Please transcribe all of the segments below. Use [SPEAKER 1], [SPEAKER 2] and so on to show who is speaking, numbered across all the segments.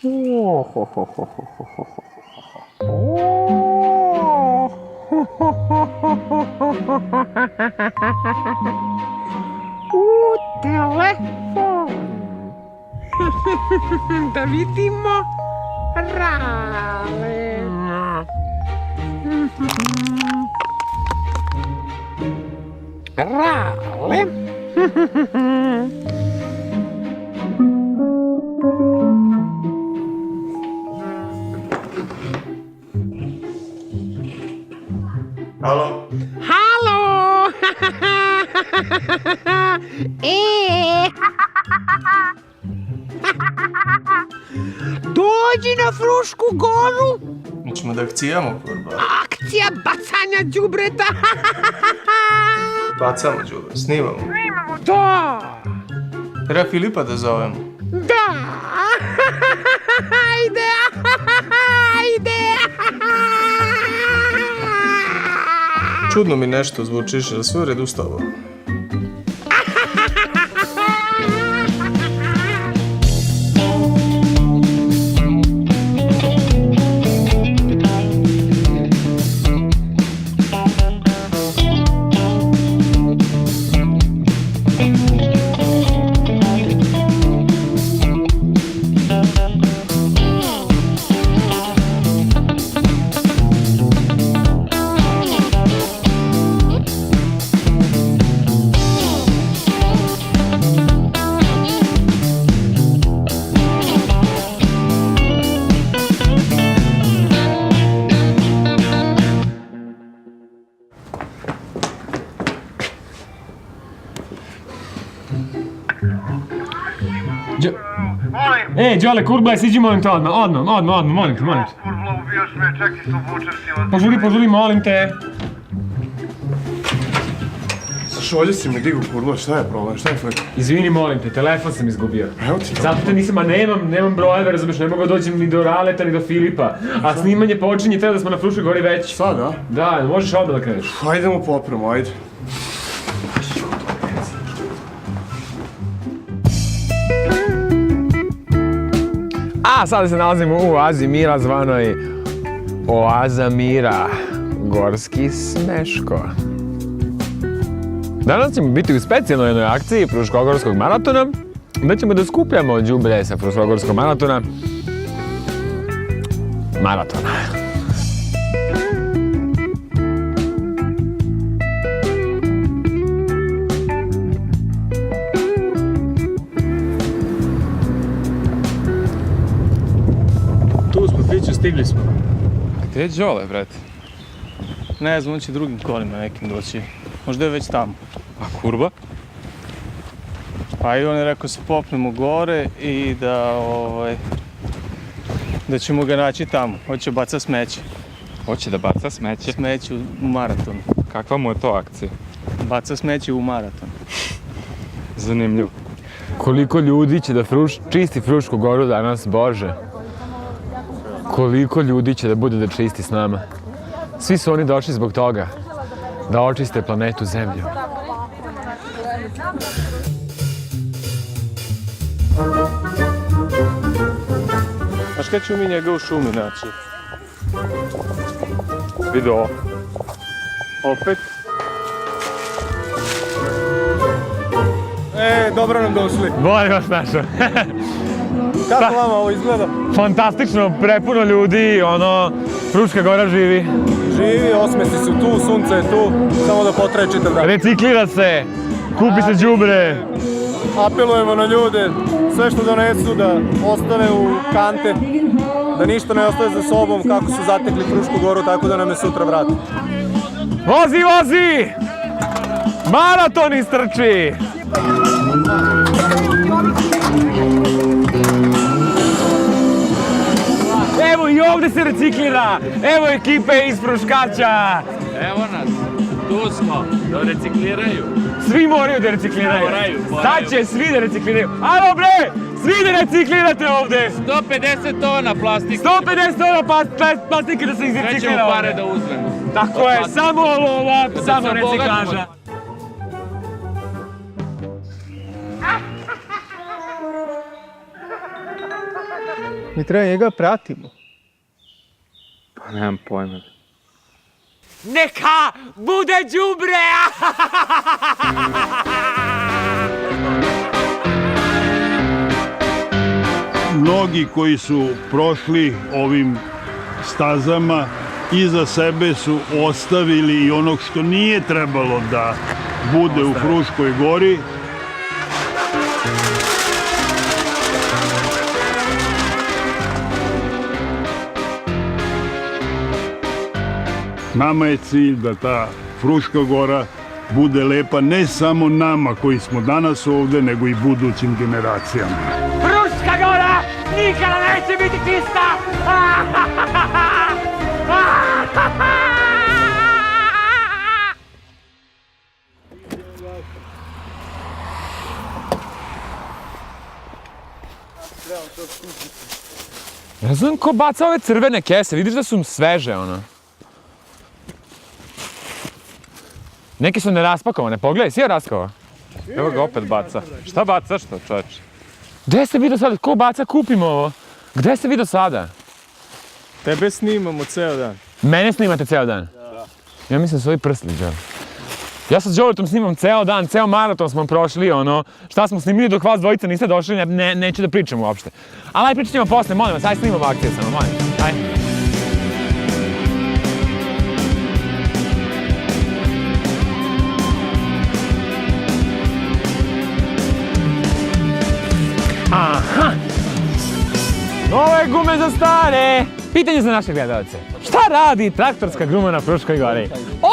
[SPEAKER 1] Telefon. Da vidimo. Rale. Rale.
[SPEAKER 2] Halo?
[SPEAKER 1] Halo! Dođi na Frušku goru!
[SPEAKER 2] Mi ćemo da akcijamo, kurba.
[SPEAKER 1] Akcija bacanja đubreta!
[SPEAKER 2] Bacamo đubre, snimamo.
[SPEAKER 1] Da!
[SPEAKER 2] Treba Filipa da zovemo.
[SPEAKER 1] Da! Ajde! Ajde!
[SPEAKER 2] Čudno mi nešto zvučiš, ali sve u redu s tobom.
[SPEAKER 3] Đole, kurbaj, siđi molim te odmah, molim te.
[SPEAKER 4] Kurva, ubijaš me, čekaj, se obučem si vas.
[SPEAKER 3] Požuri, molim te.
[SPEAKER 4] Šolje si mi digu, kurva, šta je problem, šta je flek?
[SPEAKER 3] Izvini, molim te, telefon sam izgubio.
[SPEAKER 4] Evo ti to.
[SPEAKER 3] Zato te nisam, nemam brojeve, razumeš, ne mogu da dođem ni do Raleta, ni do Filipa. A snimanje počinje, treba da smo na Fruškoj gori već.
[SPEAKER 4] Sad, a?
[SPEAKER 3] Da, možeš odmah da kreneš.
[SPEAKER 4] Hajdemo popremo, ajde.
[SPEAKER 3] A sada se nalazimo u Oazi Mira, zvanoj Oaza Mira, Gorski Sneško. Danas ćemo biti u specijalnoj jednoj akciji Fruškogorskog maratona, gdje ćemo da skupljamo đubre sa Fruškogorskog maratona.
[SPEAKER 2] Tu smo, Fiću, stigli smo.
[SPEAKER 5] Gdje je Đole, brate? Ne znam, on će drugim kolima nekim doći. Možda je već tamo.
[SPEAKER 3] A kurba?
[SPEAKER 5] Pa i on je rekao se popnemo gore i da ćemo ga naći tamo. Hoće baca smeće.
[SPEAKER 3] Hoće da baca smeće?
[SPEAKER 5] Smeće u maratonu.
[SPEAKER 3] Kakva mu je to akcija?
[SPEAKER 5] Baca smeće u maratonu.
[SPEAKER 3] Zanimljivo. Koliko ljudi će da čisti Frušku goru danas, Bože? Koliko ljudi će da bude da čisti s nama? Svi su oni došli zbog toga, da očiste planetu Zemlju.
[SPEAKER 5] Znaš kada ćemo mi njega u šumi naći?
[SPEAKER 3] Vidi ovo.
[SPEAKER 5] Opet? Dobro nam došli.
[SPEAKER 3] Bolje vas našao.
[SPEAKER 5] Kako vama ovo izgleda?
[SPEAKER 3] Fantastično, prepuno ljudi, Fruška gora živi.
[SPEAKER 5] Živi, osmesi su tu, sunce je tu, samo da potraje čitav dan.
[SPEAKER 3] Reciklira se, kupi se đubre.
[SPEAKER 5] Apelujemo na ljude, sve što donesu da ostave u kante, da ništa ne ostave za sobom kako su zatekli Frušku goru, tako da nam je sutra vrati.
[SPEAKER 3] Vozi! Maraton istrči! Evo i ovdje se reciklira, evo ekipe iz Fruškača.
[SPEAKER 6] Evo nas, tu smo, da recikliraju.
[SPEAKER 3] Svi moraju da recikliraju.
[SPEAKER 6] Moraju.
[SPEAKER 3] Sad će svi da recikliraju. Alo bre, svi da reciklirate ovdje.
[SPEAKER 6] 150 tona plastike.
[SPEAKER 3] 150 tona plastike da se izreciklira ovdje.
[SPEAKER 6] Nećemo pare da uzmemo.
[SPEAKER 3] Tako je, samo lova, samo reciklaža.
[SPEAKER 5] Mi treba njega pratimo.
[SPEAKER 6] Pa nemam pojma.
[SPEAKER 1] Neka bude đubre!
[SPEAKER 7] Mnogi koji su prošli ovim stazama iza sebe su ostavili i onog što nije trebalo da bude u Fruškoj gori. Nama je cilj da ta Fruška gora bude lepa ne samo nama koji smo danas ovde, nego i budućim generacijama.
[SPEAKER 1] Fruška gora nikada neće biti čista!
[SPEAKER 3] Ne znam ko baca ove crvene kese, vidiš da su sveže, ono. Neki su neraspakovane, pogledaj, si je raskova?
[SPEAKER 6] Evo ga opet baca. Šta bacaš to, čovječe?
[SPEAKER 3] Gde ste vi do sada? Ko baca, kupimo ovo? Gde ste vi do sada?
[SPEAKER 5] Tebe snimamo ceo dan.
[SPEAKER 3] Mene snimate ceo dan? Da. Ja mislim da su ovi prsli, Đole. Ja sa Đoletom snimam ceo dan, ceo maraton smo prošli, ono, šta smo snimili dok vas dvojica niste došli, neću da pričam uopšte. Ali aj pričat ćemo posle, molim vas, aj snimamo akcije samo, molim vas, aj. Aha! Nove gume za stare! Pitanje za naše gledalce. Šta radi traktorska guma na Fruškoj gori?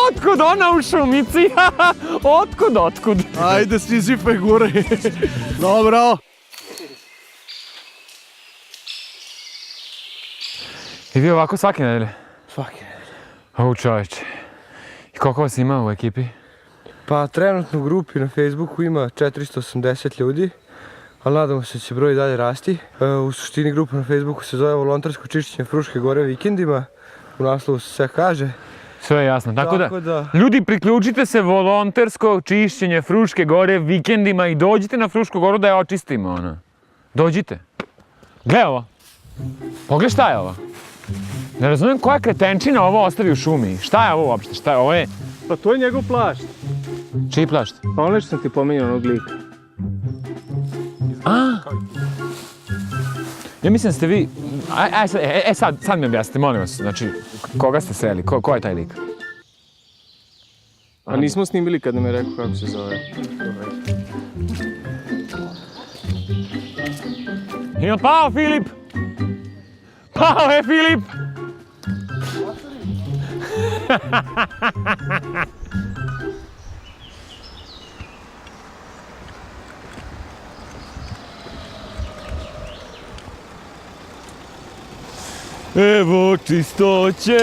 [SPEAKER 3] Otkud ona u šumici? Otkud?
[SPEAKER 4] Ajde, Sizifaj, guraj. Dobro.
[SPEAKER 3] I vi ovako svake nedelje?
[SPEAKER 5] Svaki.
[SPEAKER 3] Au čovječe. I koliko vas ima u ekipi?
[SPEAKER 5] Pa trenutno u grupi na Facebooku ima 480 ljudi, ali nadamo se da će broj dalje rasti. U suštini grupa na Facebooku se zove Volontersko čišćenje Fruške gore vikendima. U naslovu se sve kaže.
[SPEAKER 3] Sve je jasno, tako
[SPEAKER 5] Tako
[SPEAKER 3] da,
[SPEAKER 5] da-
[SPEAKER 3] ljudi priključite se volontersko čišćenje Fruške gore vikendima i dođite na Frušku goru da je očistimo, ono. Dođite. Gle ovo. Pogledaj šta je ovo. Ne razumijem koja kretenčina ovo ostavi u šumi. Šta je ovo uopšte? Šta je ovo je?
[SPEAKER 5] Pa to je njegov plašt.
[SPEAKER 3] Čiji plašt?
[SPEAKER 5] Pa ono što sam ti pominjao onog lika.
[SPEAKER 3] Ja mislim da ste vi... sad mi objasnite, molim vas. Znači, koga ste sreli? Ko je taj lik?
[SPEAKER 5] A nismo snimili kad nam je rekao kako se zove.
[SPEAKER 3] Jel pao Filip? Pao je Filip! Evo čistoće.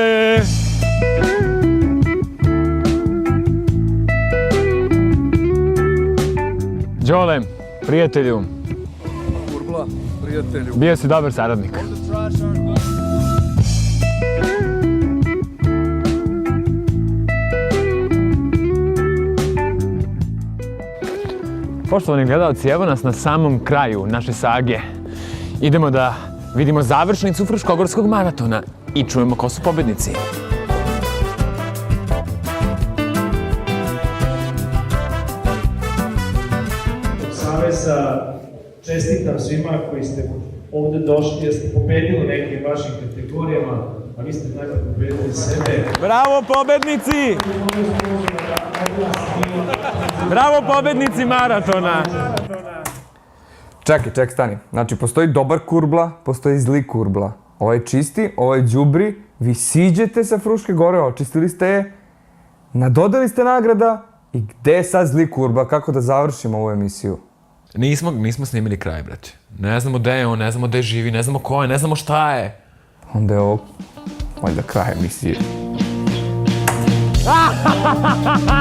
[SPEAKER 3] Đole, prijatelju.
[SPEAKER 5] Kurbla, prijatelju.
[SPEAKER 3] Bio si dobar saradnik. Poštovani gledalci, evo nas na samom kraju naše sage. Idemo da vidimo završnicu Fruškogorskog maratona i čujemo ko su pobednici.
[SPEAKER 8] Saveza čestitam svima koji ste ovde došli, jer ste pobedili u nekim vašim kategorijama, a vi ste dakle pobedili sebe.
[SPEAKER 3] Bravo pobednici! Bravo pobednici maratona!
[SPEAKER 9] Čekaj, stani. Znači, postoji dobar kurbla, postoji zli kurbla. Ovo je čisti, ovo je đubri, vi siđete sa Fruške gore, očistili ste je, nadodali ste nagrada i gde je sad zli kurbla, kako da završimo ovu emisiju?
[SPEAKER 3] Nismo snimili kraj, brate. Ne znamo gde je on, ne znamo gde živi, ne znamo ko je, ne znamo šta je.
[SPEAKER 9] Onda je ovo, valjda kraj emisije.
[SPEAKER 3] Ah!